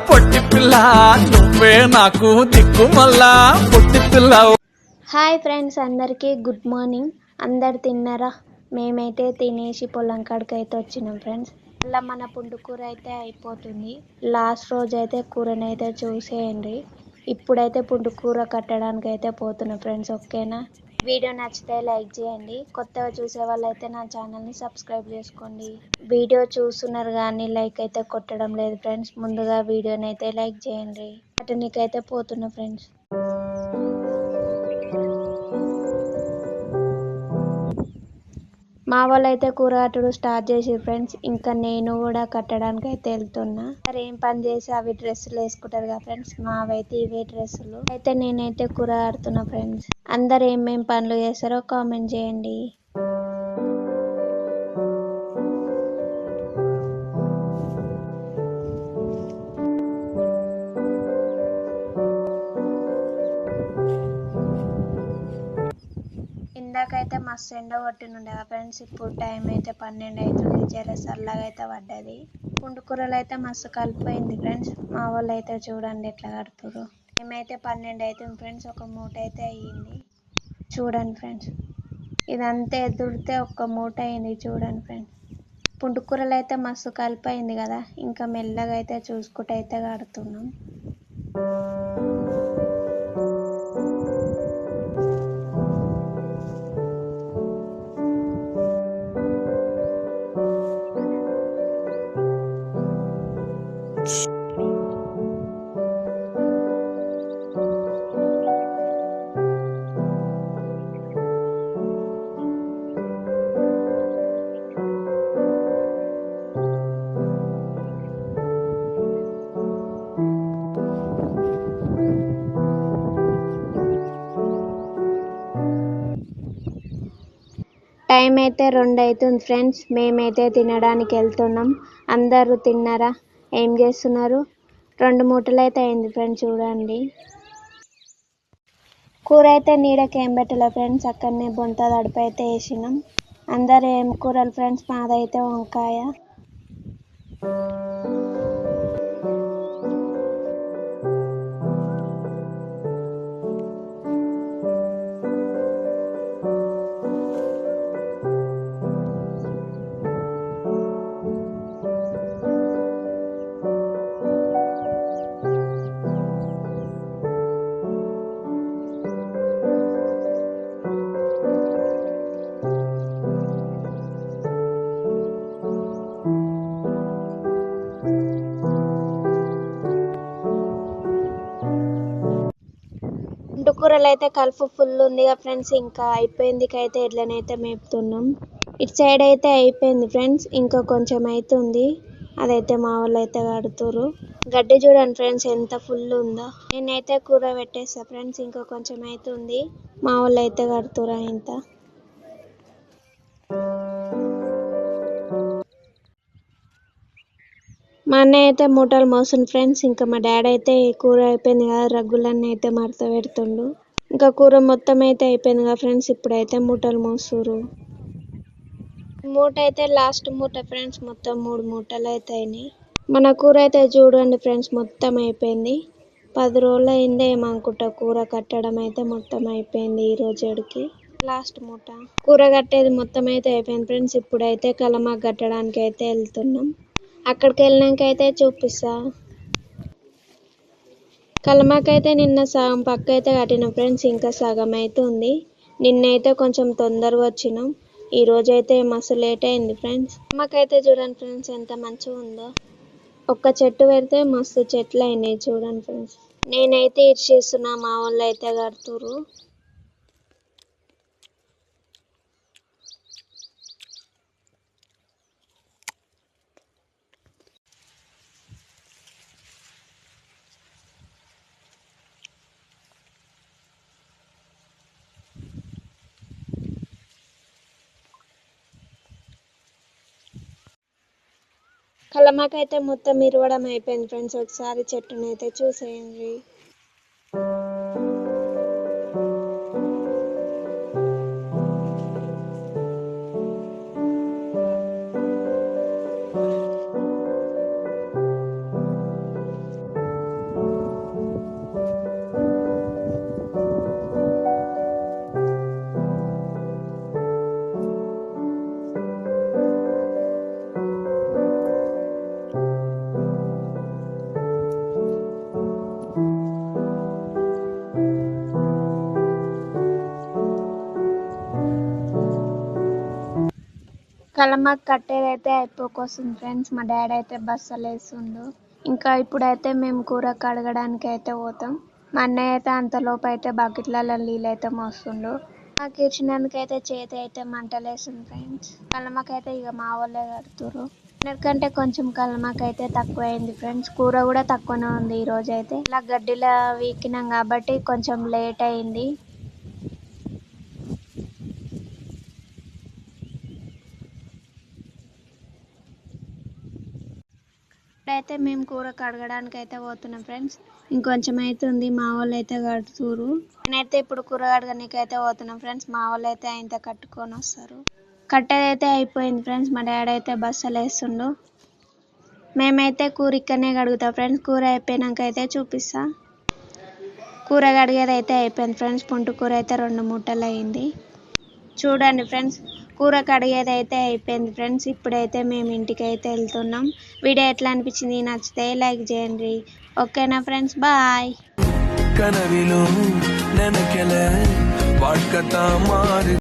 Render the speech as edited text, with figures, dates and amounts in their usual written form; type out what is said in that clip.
పొట్టి పిల్ల నువ్వే నాకు దిక్కు మళ్ళా పొట్టి పిల్ల. హాయ్ ఫ్రెండ్స్, అందరికీ గుడ్ మార్నింగ్. అందరు తిన్నారా? మేమైతే తినేసి పొలం కాడికి అయితే వచ్చినాం ఫ్రెండ్స్. అలా మన పుండుకూర అయితే అయిపోతుంది. లాస్ట్ రోజు అయితే కూరనైతే చూసేయండి. ఇప్పుడైతే పుండుకూర కట్టడానికి అయితే పోతున్నాం ఫ్రెండ్స్. ఓకేనా? వీడియో నచ్చితే లైక్ చేయండి. కొత్తగా చూసే వాళ్ళైతే నా ఛానల్ని సబ్స్క్రైబ్ చేసుకోండి. వీడియో చూస్తున్నారు కానీ లైక్ అయితే కొట్టడం లేదు ఫ్రెండ్స్. ముందుగా వీడియోని అయితే లైక్ చేయండి. కట్టడానికైతే పోతున్నా ఫ్రెండ్స్. మా వాళ్ళు అయితే కూర కట్టడం స్టార్ట్ చేసి ఫ్రెండ్స్. ఇంకా నేను కూడా కట్టడానికి అయితే వెళ్తున్నా. సరే, ఏం పని చేసి అవి డ్రెస్సులు వేసుకుంటారు కదా ఫ్రెండ్స్. మావైతే ఇవే డ్రెస్సులు. అయితే నేనైతే కూర కడుతున్నా ఫ్రెండ్స్. అందరు ఏమేం పనులు చేస్తారో కామెంట్ చేయండి. ఇందాకైతే మస్తు ఎండ కొట్టినుండే ఫ్రెండ్స్. ఇప్పుడు టైం అయితే 12 అవుతుంది. జర చల్లగా అయితే పడ్డది. పుండుకూరలు అయితే మస్తు కలిపోయింది ఫ్రెండ్స్. మా వాళ్ళు అయితే చూడండి ఎట్లా కడుతురు. మేమైతే 12 అవుతుంది ఫ్రెండ్స్. ఒక మూట అయితే అయ్యింది చూడండి ఫ్రెండ్స్. ఇదంతా ఎదురితే ఒక్క మూట అయింది చూడండి ఫ్రెండ్స్. పుండుకూరలు అయితే మస్తు కలిపోయింది కదా. ఇంకా మెల్లగా అయితే చూసుకుంటూ అయితే కడుతున్నాం. టైం అయితే 2 అవుతుంది ఫ్రెండ్స్. మేమైతే తినడానికి వెళ్తున్నాం. అందరూ తిన్నారా? ఏం చేస్తున్నారు? 2 మూటలు అయితే అయింది ఫ్రెండ్స్ చూడండి. కూర అయితే నీడకి ఏం పెట్టలే ఫ్రెండ్స్. అక్కడనే బొంత తడిపి అయితే వేసినాం. అందరు ఏం కూరలు ఫ్రెండ్స్? మాదైతే వంకాయ. పుండుకూరలు అయితే కలుపు ఫుల్ ఉంది కదా ఫ్రెండ్స్. ఇంకా అయిపోయింది అయితే ఎడ్లనైతే మేపుతున్నాం. ఇటు సైడ్ అయితే అయిపోయింది ఫ్రెండ్స్. ఇంకా కొంచెం అవుతుంది. అదైతే మా వాళ్ళు అయితే కడుతురు. గడ్డి చూడండి ఫ్రెండ్స్ ఎంత ఫుల్ ఉందో. నేనైతే కూర పెట్టేస్తా ఫ్రెండ్స్. ఇంకా కొంచెం అవుతుంది. మా వాళ్ళు అయితే కడుతురా ఇంత. మా అన్నయ్య అయితే మూటలు మోస్తుంది ఫ్రెండ్స్. ఇంకా మా డాడీ అయితే కూర అయిపోయింది కదా, రగ్గులన్నీ అయితే మడత పెడుతుండు. ఇంకా కూర మొత్తం అయితే అయిపోయింది కదా ఫ్రెండ్స్. ఇప్పుడైతే మూటలు మోస్తురు. మూట అయితే లాస్ట్ మూట ఫ్రెండ్స్. మొత్తం 3 మూటలు అయితే అయినాయి. మన కూర అయితే చూడండి ఫ్రెండ్స్ మొత్తం అయిపోయింది. 10 రోజులు అయిందే ఏమనుకుంటా కూర కట్టడం అయితే మొత్తం అయిపోయింది ఈ రోజుకి. లాస్ట్ మూట కూర కట్టేది మొత్తం అయితే అయిపోయింది ఫ్రెండ్స్. ఇప్పుడైతే కలమాకు కట్టడానికి అయితే వెళ్తున్నాం. అక్కడికి వెళ్ళినాక అయితే చూపిస్తా. కలమాకైతే నిన్న సగం పక్క అయితే కట్టిన ఫ్రెండ్స్. ఇంకా సగం అయితే ఉంది. నిన్నైతే కొంచెం తొందరగా వచ్చినాం. ఈ రోజైతే మస్తు లేట్ అయింది ఫ్రెండ్స్. కలమాకైతే చూడండి ఫ్రెండ్స్ ఎంత మంచిగా ఉందో. ఒక్క చెట్టు పెడితే మస్తు చెట్లు అయినాయి చూడండి ఫ్రెండ్స్. నేనైతే ఇచ్చేస్తున్నా, మా వాళ్ళు అయితే కడుతురు. కలమాకైతే మొత్తం ఇరవడం అయిపోయింది ఫ్రెండ్స్. ఒకసారి చెట్టునైతే చూసేయండి. కలమాకు కట్టేదైతే అయిపోకొస్తుంది ఫ్రెండ్స్. మా డాడీ అయితే బస్సలు వేస్తుండు. ఇంకా ఇప్పుడైతే మేము కూర కడగడానికి అయితే పోతాం. మా అన్నయ్య అయితే అంతలోపు అయితే బకెట్లలో నీళ్ళు అయితే మోస్తుండు. నాకు ఇచ్చినందుకైతే చేతి అయితే మంటలేస్తుంది ఫ్రెండ్స్. కలమాకు అయితే ఇక మా వాళ్ళే కడుతురు. ఎందుకంటే కొంచెం కలమాకు అయితే తక్కువ అయింది ఫ్రెండ్స్. కూర కూడా తక్కువనే ఉంది ఈ రోజు అయితే. ఇలా గడ్డిలా వీకినాం కాబట్టి కొంచెం లేట్ అయింది. ఇప్పుడైతే మేము కూర కడగడానికి అయితే పోతున్నాం ఫ్రెండ్స్. ఇంకొంచెం అయితే ఉంది, మా వాళ్ళు అయితే కడుతురు. నేనైతే ఇప్పుడు కూర కడగడానికి అయితే పోతున్నాం ఫ్రెండ్స్. మా వాళ్ళు అయితే ఆయనతో కట్టుకొని వస్తారు. కట్టేదైతే అయిపోయింది ఫ్రెండ్స్. మా డాడీ అయితే బస్సలు వేస్తుండు. మేమైతే కూర ఇక్కడనే కడుగుతాం ఫ్రెండ్స్. కూర అయిపోయినాక అయితే చూపిస్తా. కూర కడిగేది అయితే అయిపోయింది ఫ్రెండ్స్. పుంటు కూర అయితే 2 మూటలు అయింది. చూడండి ఫ్రెండ్స్, కూర కడిగేది అయితే అయిపోయింది ఫ్రెండ్స్. ఇప్పుడైతే మేము ఇంటికి అయితే వెళ్తున్నాం. వీడియో ఎట్లా అనిపించింది, నచ్చితే లైక్ చేయండి. ఓకేనా ఫ్రెండ్స్, బాయ్. కనవిలో నెనకెల వాడ్కతా మారి